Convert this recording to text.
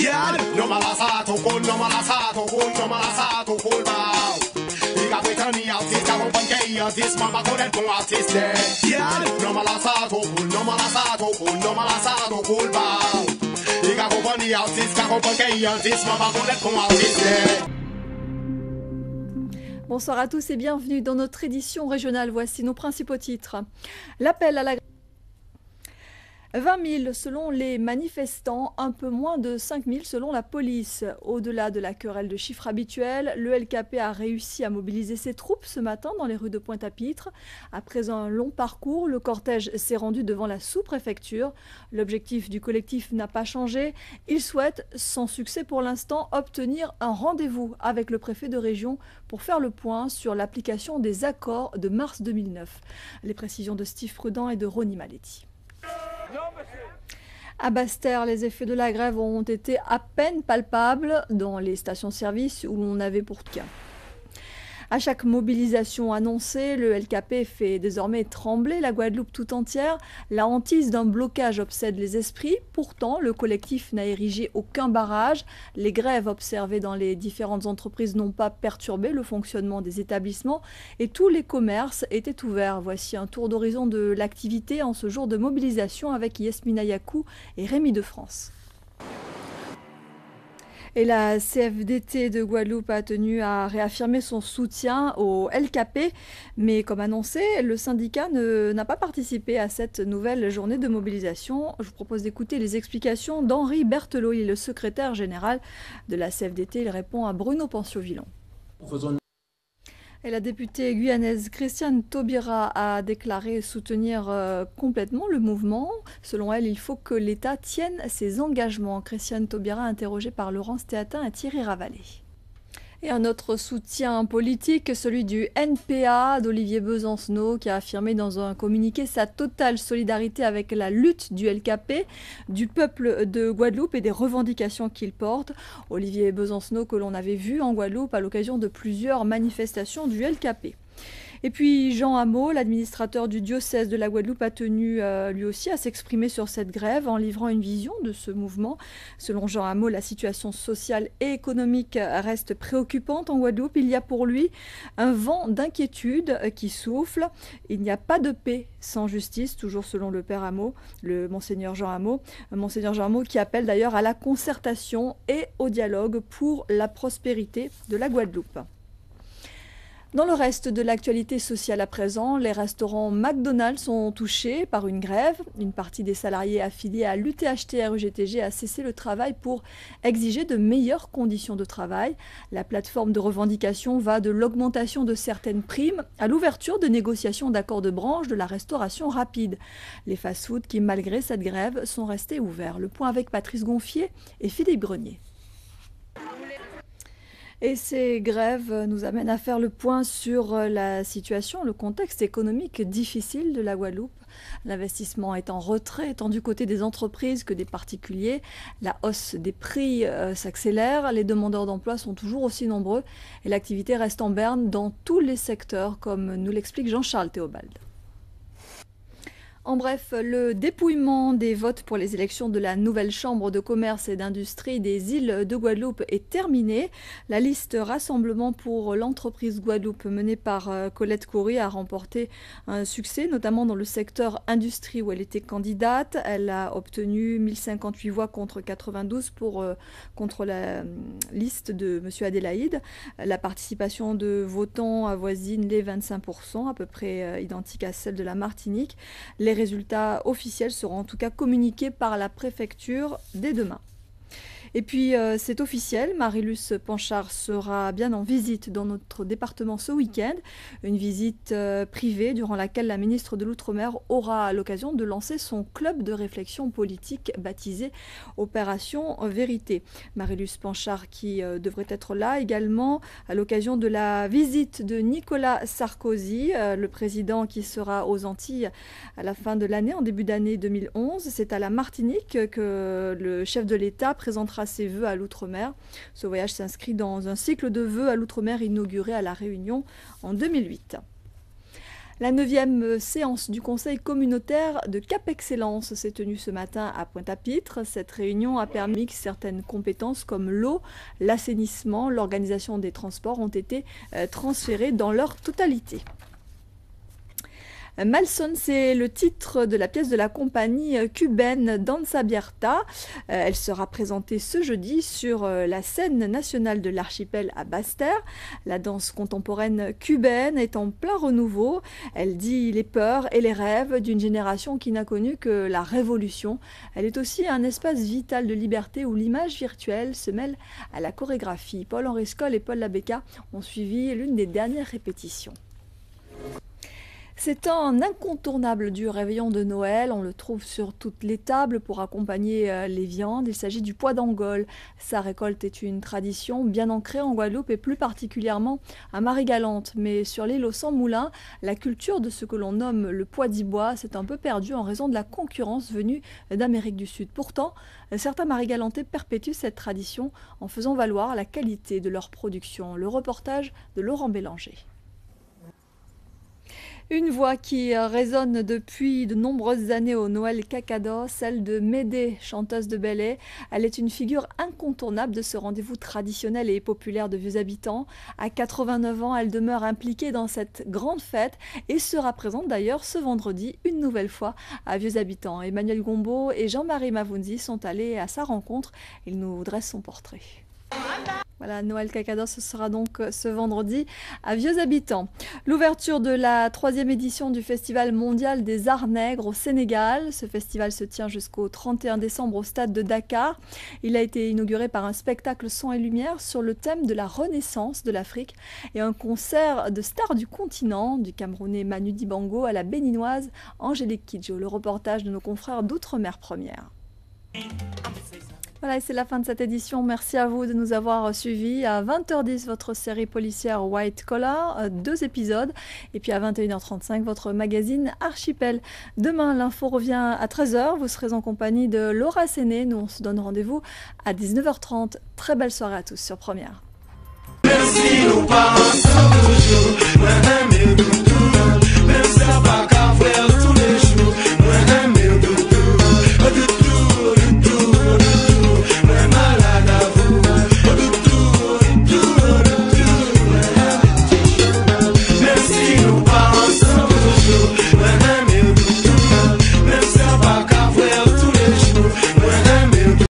Yad, no malasato, cool, no malasato, cool, no malasato, cool, bow. Diga Britannia, artista, compañía, artista, mamá con el con artista. Yad, no malasato, cool, no malasato, cool, no malasato, cool, bow. Diga compañía, artista, compañía, artista, mamá con el con artista. Bonsoir à tous et bienvenue dans notre édition régionale. Voici nos principaux titres. L'appel à la 20 000 selon les manifestants, un peu moins de 5 000 selon la police. Au-delà de la querelle de chiffres habituels, le LKP a réussi à mobiliser ses troupes ce matin dans les rues de Pointe-à-Pitre. Après un long parcours, le cortège s'est rendu devant la sous-préfecture. L'objectif du collectif n'a pas changé. Il souhaite, sans succès pour l'instant, obtenir un rendez-vous avec le préfet de région pour faire le point sur l'application des accords de mars 2009. Les précisions de Steve Prudent et de Ronnie Maletti. À Basse-Terre, les effets de la grève ont été à peine palpables dans les stations-service où l'on avait pour cas. À chaque mobilisation annoncée, le LKP fait désormais trembler la Guadeloupe tout entière. La hantise d'un blocage obsède les esprits. Pourtant, le collectif n'a érigé aucun barrage. Les grèves observées dans les différentes entreprises n'ont pas perturbé le fonctionnement des établissements et tous les commerces étaient ouverts. Voici un tour d'horizon de l'activité en ce jour de mobilisation avec Yasmina Yakou et Rémi de France. Et la CFDT de Guadeloupe a tenu à réaffirmer son soutien au LKP. Mais comme annoncé, le syndicat n'a pas participé à cette nouvelle journée de mobilisation. Je vous propose d'écouter les explications d'Henri Berthelot. Il est le secrétaire général de la CFDT. Il répond à Bruno Pensio-Villon. Et la députée guyanaise Christiane Taubira a déclaré soutenir complètement le mouvement. Selon elle, il faut que l'État tienne ses engagements. Christiane Taubira, interrogée par Laurence Théatin et Thierry Ravalet. Et un autre soutien politique, celui du NPA d'Olivier Besancenot, qui a affirmé dans un communiqué sa totale solidarité avec la lutte du LKP, du peuple de Guadeloupe et des revendications qu'il porte. Olivier Besancenot que l'on avait vu en Guadeloupe à l'occasion de plusieurs manifestations du LKP. Et puis Jean Hameau, l'administrateur du diocèse de la Guadeloupe, a tenu lui aussi à s'exprimer sur cette grève en livrant une vision de ce mouvement. Selon Jean Hameau, la situation sociale et économique reste préoccupante en Guadeloupe. Il y a pour lui un vent d'inquiétude qui souffle. Il n'y a pas de paix sans justice, toujours selon le père Hameau, le monseigneur Jean Hameau. Monseigneur Jean Hameau qui appelle d'ailleurs à la concertation et au dialogue pour la prospérité de la Guadeloupe. Dans le reste de l'actualité sociale à présent, les restaurants McDonald's sont touchés par une grève. Une partie des salariés affiliés à l'UTHT-RUGTG a cessé le travail pour exiger de meilleures conditions de travail. La plateforme de revendication va de l'augmentation de certaines primes à l'ouverture de négociations d'accords de branche de la restauration rapide. Les fast-foods qui, malgré cette grève, sont restés ouverts. Le point avec Patrice Gonfier et Philippe Grenier. Et ces grèves nous amènent à faire le point sur la situation, le contexte économique difficile de la Guadeloupe. L'investissement est en retrait tant du côté des entreprises que des particuliers. La hausse des prix s'accélère, les demandeurs d'emploi sont toujours aussi nombreux et l'activité reste en berne dans tous les secteurs, comme nous l'explique Jean-Charles Théobald. En bref, le dépouillement des votes pour les élections de la nouvelle chambre de commerce et d'industrie des îles de Guadeloupe est terminée. La liste Rassemblement pour l'entreprise Guadeloupe menée par Colette Coury a remporté un succès, notamment dans le secteur industrie où elle était candidate. Elle a obtenu 1058 voix contre 92 contre la liste de M. Adélaïde. La participation de votants avoisine les 25%, à peu près identique à celle de la Martinique. Les résultats officiels seront en tout cas communiqués par la préfecture dès demain. Et puis c'est officiel, Marie-Luce Panchard sera bien en visite dans notre département ce week-end. Une visite privée durant laquelle la ministre de l'Outre-mer aura l'occasion de lancer son club de réflexion politique baptisé Opération Vérité. Marie-Luce Panchard qui devrait être là également à l'occasion de la visite de Nicolas Sarkozy, le président qui sera aux Antilles à la fin de l'année, en début d'année 2011. C'est à la Martinique que le chef de l'État présentera ses vœux à l'outre-mer. Ce voyage s'inscrit dans un cycle de vœux à l'outre-mer inauguré à La Réunion en 2008. La 9e séance du Conseil communautaire de Cap Excellence s'est tenue ce matin à Pointe-à-Pitre. Cette réunion a permis que certaines compétences comme l'eau, l'assainissement, l'organisation des transports ont été transférées dans leur totalité. Malson, c'est le titre de la pièce de la compagnie cubaine Danza Abierta. Elle sera présentée ce jeudi sur la scène nationale de l'archipel à Basse-Terre. La danse contemporaine cubaine est en plein renouveau. Elle dit les peurs et les rêves d'une génération qui n'a connu que la révolution. Elle est aussi un espace vital de liberté où l'image virtuelle se mêle à la chorégraphie. Paul-Henri Scoll et Paul Labecca ont suivi l'une des dernières répétitions. C'est un incontournable du réveillon de Noël, on le trouve sur toutes les tables pour accompagner les viandes. Il s'agit du pois d'Angole. Sa récolte est une tradition bien ancrée en Guadeloupe et plus particulièrement à Marie-Galante. Mais sur l'île aux 100 moulins, la culture de ce que l'on nomme le pois d'Ibois s'est un peu perdue en raison de la concurrence venue d'Amérique du Sud. Pourtant, certains Marie-Galantais perpétuent cette tradition en faisant valoir la qualité de leur production. Le reportage de Laurent Bélanger. Une voix qui résonne depuis de nombreuses années au Noël Kakado, celle de Médée, chanteuse de Bélé. Elle est une figure incontournable de ce rendez-vous traditionnel et populaire de vieux habitants. À 89 ans, elle demeure impliquée dans cette grande fête et sera présente d'ailleurs ce vendredi une nouvelle fois à vieux habitants. Emmanuel Gombeau et Jean-Marie Mavounzi sont allés à sa rencontre. Ils nous dressent son portrait. Voilà, Noël Kakado, ce sera donc ce vendredi à Vieux Habitants. L'ouverture de la 3e édition du Festival mondial des arts nègres au Sénégal. Ce festival se tient jusqu'au 31 décembre au stade de Dakar. Il a été inauguré par un spectacle son et lumière sur le thème de la renaissance de l'Afrique et un concert de stars du continent, du Camerounais Manu Dibango à la béninoise Angélique Kidjo. Le reportage de nos confrères d'Outre-mer Première. Voilà, et c'est la fin de cette édition. Merci à vous de nous avoir suivis. À 20h10, votre série policière White Collar, 2 épisodes. Et puis à 21h35, votre magazine Archipel. Demain, l'info revient à 13h. Vous serez en compagnie de Laura Séné. Nous, on se donne rendez-vous à 19h30. Très belle soirée à tous sur Première. Merci,